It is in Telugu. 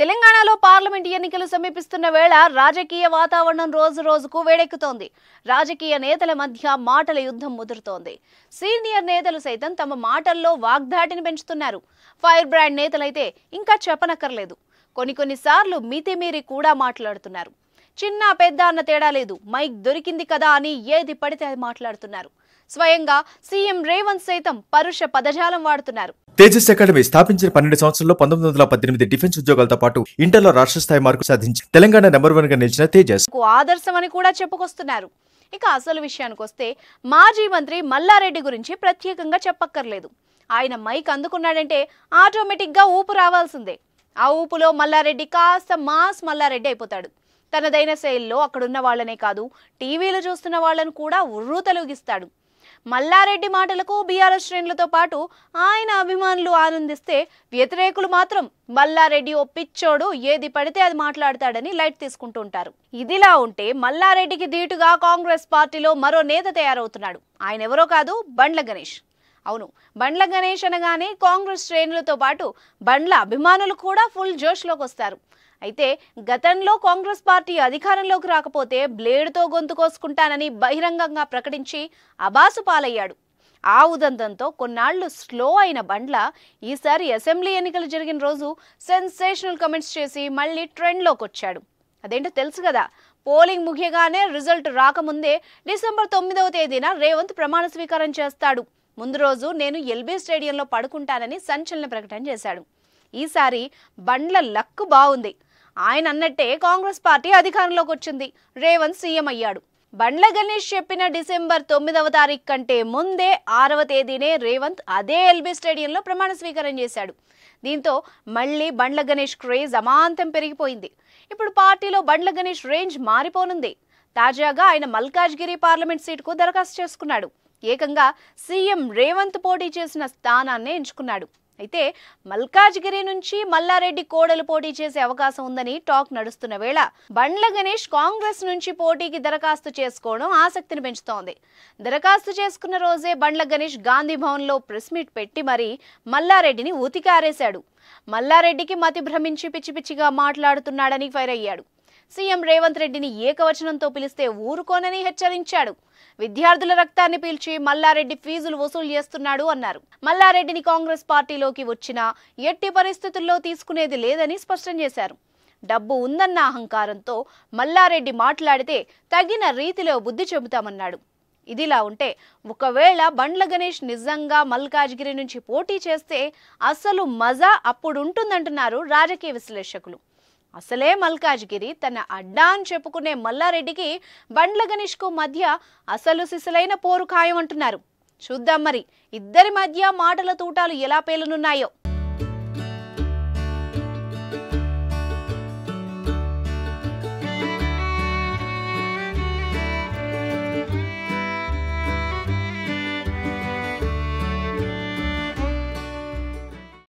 తెలంగాణలో పార్లమెంట్ ఎన్నికలు సమీపిస్తున్న వేళ రాజకీయ వాతావరణం రోజు రోజుకు వేడెక్కుతోంది. రాజకీయ నేతల మధ్య మాటల యుద్ధం ముదురుతోంది. సీనియర్ నేతలు సైతం తమ మాటల్లో వాగ్దాటిని పెంచుతున్నారు. ఫైర్ బ్రాండ్ నేతలైతే ఇంకా చెప్పనక్కర్లేదు. కొన్నిసార్లు మితిమీరి కూడా మాట్లాడుతున్నారు. చిన్న పెద్ద అన్న తేడా లేదు. మైక్ దొరికింది కదా అని ఏది పడితే అది మాట్లాడుతున్నారు. స్వయంగా సీఎం రేవంత్ సైతం పరుష పదజాలం వాడుతున్నారు. తేజస్ అకాడమీ స్థాపించిన 12 సంవత్సరంలో 1918 డిఫెన్స్ ఉద్యోగాలతో పాటు ఇంటర్లో రాష్ట్ర స్థాయి మార్కు సాధించి తెలంగాణ నెంబర్ 1 గా నిలిచిన తేజస్ ఆదర్శమని కూడా చెప్పుకొస్తున్నారు. ఇక అసలు విషయానికి వస్తే మాజీ మంత్రి మల్లారెడ్డి గురించి ప్రత్యేకంగా చెప్పక్కర్లేదు. ఆయన మైక్ అందుకున్నాడంటే ఆటోమేటిక్ గా ఊపు రావాల్సిందే. ఆ ఊపులో మల్లారెడ్డి కాస్త మాస్ మల్లారెడ్డి అయిపోతాడు. తనదైన శైలిలో అక్కడున్న వాళ్ళనే కాదు, టీవీలో చూస్తున్న వాళ్ళను కూడా ఉర్రూతలూగిస్తాడు. మల్లారెడ్డి మాటలకు బీఆర్ఎస్ శ్రేణులతో పాటు ఆయన అభిమానులు ఆనందిస్తే, వ్యతిరేకులు మాత్రం మల్లారెడ్డి ఓ పిచ్చోడు, ఏది పడితే అది మాట్లాడతాడని లైట్ తీసుకుంటూ ఉంటారు. ఇదిలా ఉంటే మల్లారెడ్డికి ధీటుగా కాంగ్రెస్ పార్టీలో మరో నేత తయారవుతున్నాడు. ఆయన ఎవరో కాదు, బండ్ల గణేష్. అవును, బండ్ల గణేష్ అనగానే కాంగ్రెస్ శ్రేణులతో పాటు బండ్ల అభిమానులు కూడా ఫుల్ జోష్లోకి వస్తారు. అయితే గతంలో కాంగ్రెస్ పార్టీ అధికారంలోకి రాకపోతే బ్లేడ్తో గొంతు కోసుకుంటానని బహిరంగంగా ప్రకటించి అబాసు పాలయ్యాడు. ఆ ఉదంతంతో కొన్నాళ్లు స్లో అయిన బండ్ల ఈసారి అసెంబ్లీ ఎన్నికలు జరిగిన రోజు సెన్సేషనల్ కమెంట్స్ చేసి మళ్ళీ ట్రెండ్లోకి వచ్చాడు. అదేంటో తెలుసు కదా, పోలింగ్ ముగియగానే రిజల్ట్ రాకముందే డిసెంబర్ 9వ తేదీన రేవంత్ ప్రమాణ స్వీకారం చేస్తాడు. ముందు రోజు నేను ఎల్బీ స్టేడియంలో పడుకుంటానని సంచలన ప్రకటన చేశాడు. ఈసారి బండ్ల లక్ బాగుంది. ఆయన అన్నట్టే కాంగ్రెస్ పార్టీ అధికారంలోకి వచ్చింది. రేవంత్ సీఎం అయ్యాడు. బండ్ల గణేష్ చెప్పిన డిసెంబర్ 9వ తారీఖు కంటే ముందే 6వ తేదీనే రేవంత్ అదే ఎల్బీ స్టేడియంలో ప్రమాణ స్వీకారం చేశాడు. దీంతో మళ్ళీ బండ్ల గణేష్ క్రేజ్ అమాంతం పెరిగిపోయింది. ఇప్పుడు పార్టీలో బండ్ల గణేష్ రేంజ్ మారిపోనుంది. తాజాగా ఆయన మల్కాజ్గిరి పార్లమెంట్ సీటుకు దరఖాస్తు చేసుకున్నాడు. ఏకంగా సీఎం రేవంత్ పోటీ చేసిన స్థానాన్నే ఎంచుకున్నాడు. అయితే మల్కాజ్గిరి నుంచి మల్లారెడ్డి కోడలు పోటీ చేసే అవకాశం ఉందని టాక్ నడుస్తున్న వేళ బండ్ల గణేష్ కాంగ్రెస్ నుంచి పోటీకి దరఖాస్తు చేసుకోవడం ఆసక్తిని పెంచుతోంది. దరఖాస్తు చేసుకున్న రోజే బండ్ల గణేష్ గాంధీ భవన్లో ప్రెస్ మీట్ పెట్టి మరీ మల్లారెడ్డిని ఉతికారేశాడు. మల్లారెడ్డికి మతి భ్రమించి పిచ్చి పిచ్చిగా మాట్లాడుతున్నాడని ఫైర్ అయ్యాడు. సీఎం రేవంత్ రెడ్డిని ఏకవచనంతో పిలిస్తే ఊరుకోనని హెచ్చరించాడు. విద్యార్థుల రక్తాన్ని పీల్చి మల్లారెడ్డి ఫీజులు వసూలు చేస్తున్నాడు అన్నారు. మల్లారెడ్డిని కాంగ్రెస్ పార్టీలోకి వచ్చినా ఎట్టి పరిస్థితుల్లో తీసుకునేది లేదని స్పష్టం చేశారు. డబ్బు ఉందన్న అహంకారంతో మల్లారెడ్డి మాట్లాడితే తగిన రీతిలో బుద్ధి చెబుతామన్నాడు. ఇదిలా ఉంటే ఒకవేళ బండ్ల గణేష్ నిజంగా మల్కాజ్గిరి నుంచి పోటీ చేస్తే అసలు మజా అప్పుడుంటుందంటున్నారు రాజకీయ విశ్లేషకులు. అసలే మల్కాజ్గిరి తన అడ్డా అని చెప్పుకునే మల్లారెడ్డికి బండ్ల గణేష్కు మధ్య అసలు సిసలైన పోరు ఖాయం అంటున్నారు. చూద్దాం మరి ఇద్దరి మధ్య మాటల తూటాలు ఎలా పేలునున్నాయో.